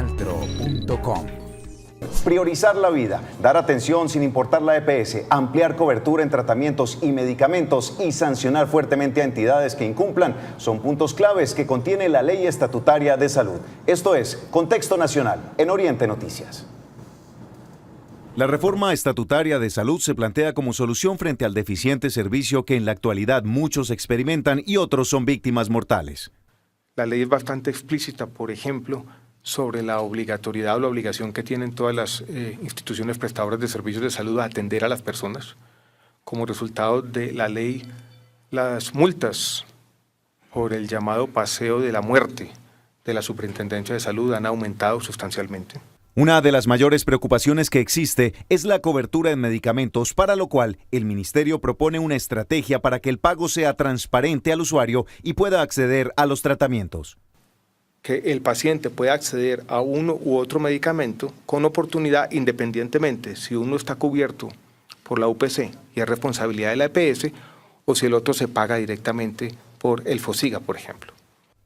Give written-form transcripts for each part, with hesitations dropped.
realtro.com. Priorizar la vida, dar atención sin importar la EPS, ampliar cobertura en tratamientos y medicamentos y sancionar fuertemente a entidades que incumplan son puntos claves que contiene la Ley Estatutaria de Salud. Esto es Contexto Nacional en Oriente Noticias. La reforma estatutaria de salud se plantea como solución frente al deficiente servicio que en la actualidad muchos experimentan y otros son víctimas mortales. La ley es bastante explícita, por ejemplo, sobre la obligatoriedad o la obligación que tienen todas las instituciones prestadoras de servicios de salud a atender a las personas. Como resultado de la ley, las multas por el llamado paseo de la muerte de la Superintendencia de Salud han aumentado sustancialmente. Una de las mayores preocupaciones que existe es la cobertura en medicamentos, para lo cual el Ministerio propone una estrategia para que el pago sea transparente al usuario y pueda acceder a los tratamientos. Que el paciente pueda acceder a uno u otro medicamento con oportunidad, independientemente si uno está cubierto por la UPC y es responsabilidad de la EPS, o si el otro se paga directamente por el FOSIGA, por ejemplo.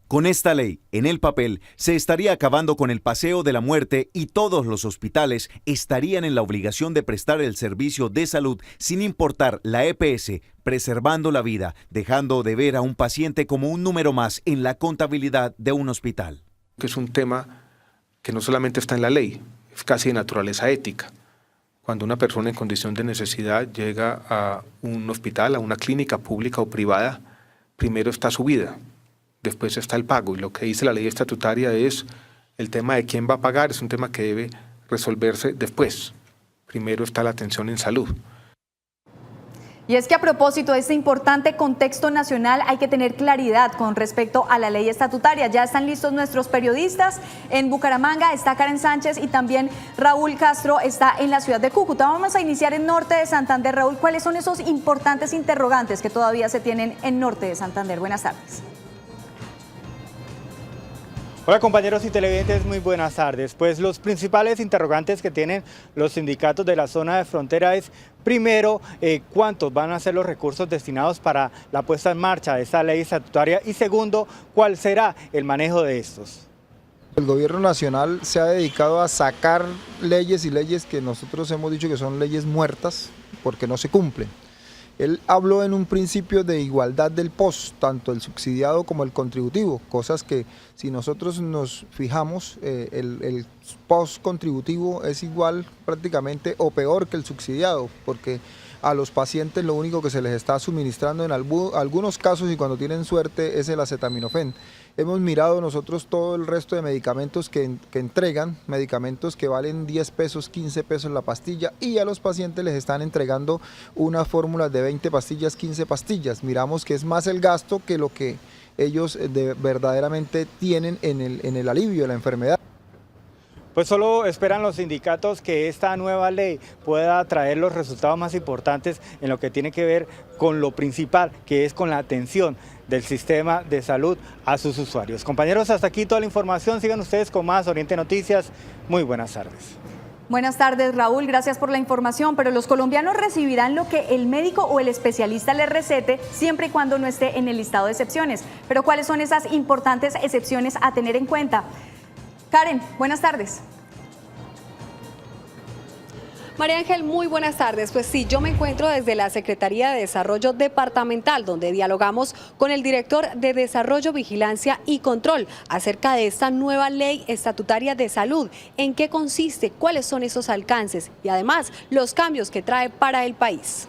Con esta ley, en el papel, se estaría acabando con el paseo de la muerte y todos los hospitales estarían en la obligación de prestar el servicio de salud sin importar la EPS, preservando la vida, dejando de ver a un paciente como un número más en la contabilidad de un hospital. Que es un tema que no solamente está en la ley, es casi de naturaleza ética. Cuando una persona en condición de necesidad llega a un hospital, a una clínica pública o privada, primero está su vida. Después está el pago, y lo que dice la ley estatutaria es el tema de quién va a pagar, es un tema que debe resolverse después. Primero está la atención en salud. Y es que a propósito de este importante contexto nacional hay que tener claridad con respecto a la ley estatutaria. Ya están listos nuestros periodistas. En Bucaramanga está Karen Sánchez y también Raúl Castro está en la ciudad de Cúcuta. Vamos a iniciar en Norte de Santander. Raúl, ¿cuáles son esos importantes interrogantes que todavía se tienen en Norte de Santander? Buenas tardes. Hola compañeros y televidentes, muy buenas tardes. Pues los principales interrogantes que tienen los sindicatos de la zona de frontera es, primero, cuántos van a ser los recursos destinados para la puesta en marcha de esta ley estatutaria, y segundo, cuál será el manejo de estos. El gobierno nacional se ha dedicado a sacar leyes y leyes que nosotros hemos dicho que son leyes muertas porque no se cumplen. Él habló en un principio de igualdad del POS, tanto el subsidiado como el contributivo, cosas que si nosotros nos fijamos, el POS contributivo es igual prácticamente o peor que el subsidiado, porque a los pacientes lo único que se les está suministrando en algunos casos, y cuando tienen suerte, es el acetaminofén. Hemos mirado nosotros todo el resto de medicamentos que entregan, medicamentos que valen 10 pesos, 15 pesos la pastilla, y a los pacientes les están entregando unas fórmulas de 20 pastillas, 15 pastillas. Miramos que es más el gasto que lo que ellos verdaderamente tienen en el alivio de la enfermedad. Pues solo esperan los sindicatos que esta nueva ley pueda traer los resultados más importantes en lo que tiene que ver con lo principal, que es con la atención del sistema de salud a sus usuarios. Compañeros, hasta aquí toda la información. Sigan ustedes con más Oriente Noticias. Muy buenas tardes. Buenas tardes, Raúl, gracias por la información, pero los colombianos recibirán lo que el médico o el especialista les recete siempre y cuando no esté en el listado de excepciones. Pero ¿cuáles son esas importantes excepciones a tener en cuenta? Karen, buenas tardes. María Ángel, muy buenas tardes. Pues sí, yo me encuentro desde la Secretaría de Desarrollo Departamental, donde dialogamos con el director de Desarrollo, Vigilancia y Control acerca de esta nueva ley estatutaria de salud. ¿En qué consiste? ¿Cuáles son esos alcances? Y además, los cambios que trae para el país.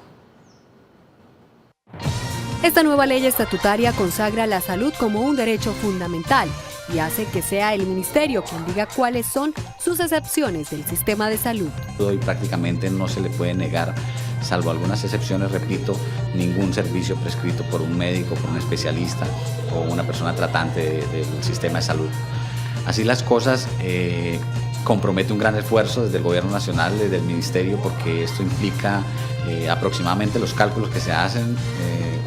Esta nueva ley estatutaria consagra la salud como un derecho fundamental y hace que sea el ministerio quien diga cuáles son sus excepciones del sistema de salud. Hoy prácticamente no se le puede negar, salvo algunas excepciones, repito, ningún servicio prescrito por un médico, por un especialista o una persona tratante del sistema de salud. Así las cosas, compromete un gran esfuerzo desde el gobierno nacional, desde el ministerio, porque esto implica aproximadamente los cálculos que se hacen,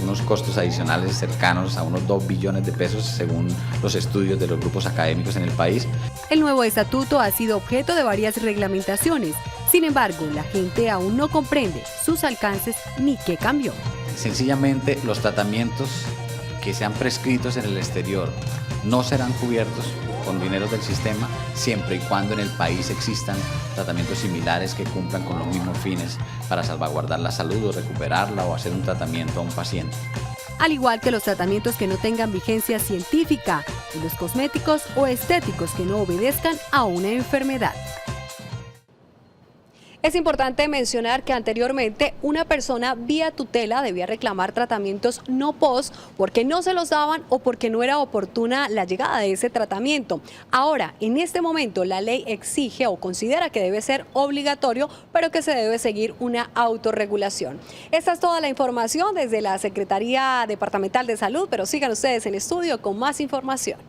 unos costos adicionales cercanos a unos 2 billones de pesos según los estudios de los grupos académicos en el país. El nuevo estatuto ha sido objeto de varias reglamentaciones. Sin embargo, la gente aún no comprende sus alcances ni qué cambió. Sencillamente los tratamientos que sean prescritos en el exterior no serán cubiertos con dinero del sistema siempre y cuando en el país existan tratamientos similares que cumplan con los mismos fines para salvaguardar la salud o recuperarla o hacer un tratamiento a un paciente. Al igual que los tratamientos que no tengan vigencia científica y los cosméticos o estéticos que no obedezcan a una enfermedad. Es importante mencionar que anteriormente una persona vía tutela debía reclamar tratamientos no POS porque no se los daban o porque no era oportuna la llegada de ese tratamiento. Ahora, en este momento, la ley exige o considera que debe ser obligatorio, pero que se debe seguir una autorregulación. Esta es toda la información desde la Secretaría Departamental de Salud, pero sigan ustedes en estudio con más información.